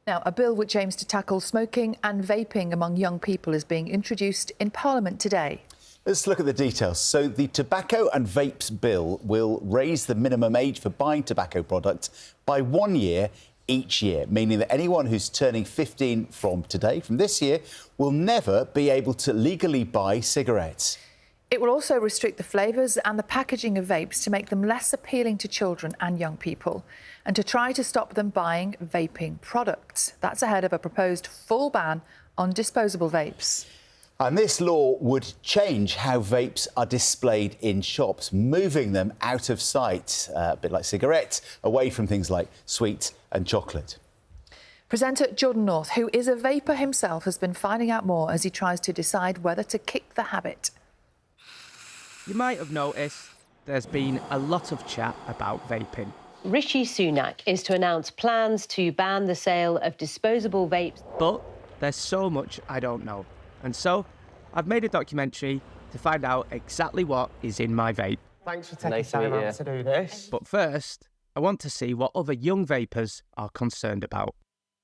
Now, a bill which aims to tackle smoking and vaping among young people is being introduced in Parliament today. Let's look at the details. So the Tobacco and Vapes Bill will raise the minimum age for buying tobacco products by 1 year each year, meaning that anyone who's turning 15 from this year, will never be able to legally buy cigarettes. It will also restrict the flavours and the packaging of vapes to make them less appealing to children and young people, and to try to stop them buying vaping products. That's ahead of a proposed full ban on disposable vapes. And this law would change how vapes are displayed in shops, moving them out of sight, a bit like cigarettes, away from things like sweets and chocolate. Presenter Jordan North, who is a vaper himself, has been finding out more as he tries to decide whether to kick the habit. You might have noticed there's been a lot of chat about vaping. Rishi Sunak is to announce plans to ban the sale of disposable vapes. But there's so much I don't know. And so I've made a documentary to find out exactly what is in my vape. Thanks for taking time out to do this. But first, I want to see what other young vapers are concerned about.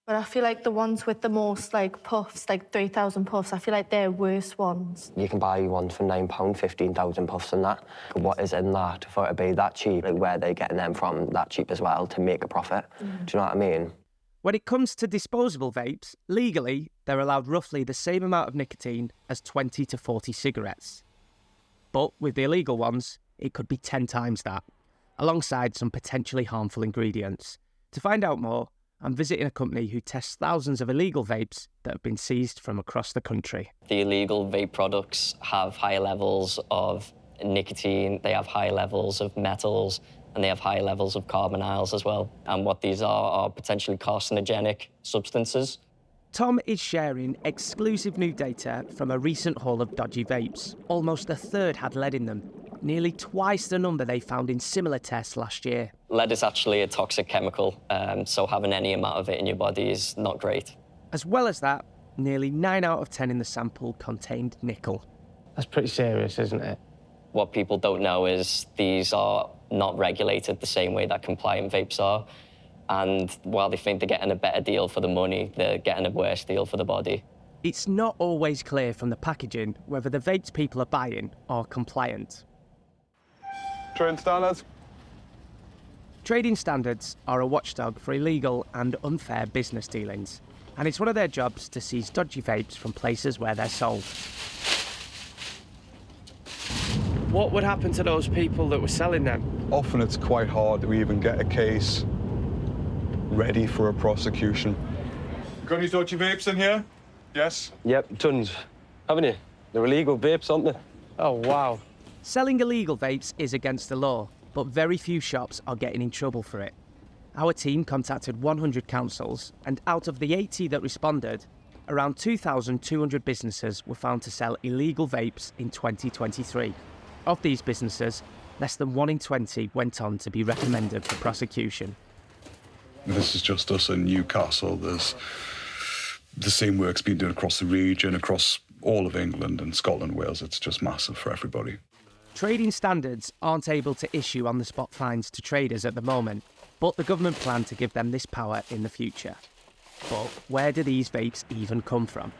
But I feel like the ones with the most, puffs, 3,000 puffs, I feel like they're worse ones. You can buy ones for £9, 15,000 puffs and that. What is in that for it to be that cheap? Where are they getting them from that cheap as well to make a profit? Do you know what I mean? When it comes to disposable vapes, legally, they're allowed roughly the same amount of nicotine as 20 to 40 cigarettes. But with the illegal ones, it could be 10 times that, alongside some potentially harmful ingredients. To find out more, I'm visiting a company who tests thousands of illegal vapes that have been seized from across the country. The illegal vape products have high levels of nicotine, they have high levels of metals, and they have high levels of carbonyls as well. And what these are potentially carcinogenic substances. Tom is sharing exclusive new data from a recent haul of dodgy vapes. Almost a third had lead in them, nearly twice the number they found in similar tests last year. Lead is actually a toxic chemical, so having any amount of it in your body is not great. As well as that, nearly 9 out of 10 in the sample contained nickel. That's pretty serious, isn't it? What people don't know is these are not regulated the same way that compliant vapes are. And while they think they're getting a better deal for the money, they're getting a worse deal for the body. It's not always clear from the packaging whether the vapes people are buying are compliant. Trading standards. Trading standards are a watchdog for illegal and unfair business dealings, and it's one of their jobs to seize dodgy vapes from places where they're sold. What would happen to those people that were selling them? Often it's quite hard to even get a case ready for a prosecution. Got any dodgy vapes in here? Yes? Yep, tons. Haven't you? They're illegal vapes, aren't they? Oh, wow. Selling illegal vapes is against the law, but very few shops are getting in trouble for it. Our team contacted 100 councils, and out of the 80 that responded, around 2,200 businesses were found to sell illegal vapes in 2023. Of these businesses, less than 1 in 20 went on to be recommended for prosecution. This is just us in Newcastle. There's the same work's been done across the region, across all of England and Scotland, Wales. It's just massive for everybody. Trading standards aren't able to issue on-the-spot fines to traders at the moment, but the government plan to give them this power in the future. But where do these vapes even come from?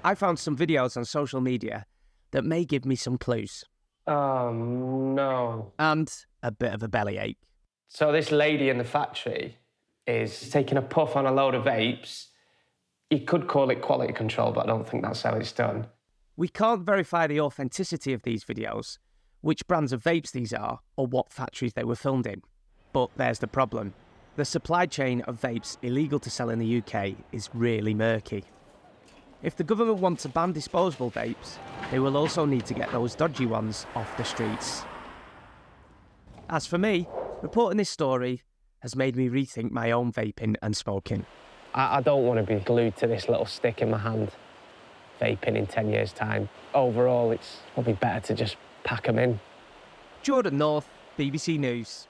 I found some videos on social media that may give me some clues. Oh, no. And a bit of a bellyache. So this lady in the factory is taking a puff on a load of vapes. You could call it quality control, but I don't think that's how it's done. We can't verify the authenticity of these videos, which brands of vapes these are, or what factories they were filmed in. But there's the problem. The supply chain of vapes illegal to sell in the UK is really murky. If the government wants to ban disposable vapes, they will also need to get those dodgy ones off the streets. As for me, reporting this story has made me rethink my own vaping and smoking. I don't want to be glued to this little stick in my hand, vaping in 10 years' time. Overall, it's probably better to just pack them in. Jordan North, BBC News.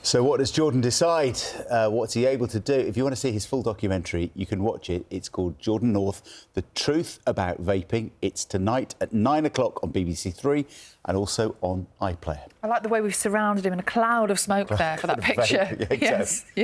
So what does Jordan decide? What's he able to do? If you want to see his full documentary, you can watch it. It's called Jordan North, The Truth About Vaping. It's tonight at 9 o'clock on BBC Three and also on iPlayer. I like the way we've surrounded him in a cloud of smoke there for that picture. Yeah, exactly. Yes, yeah.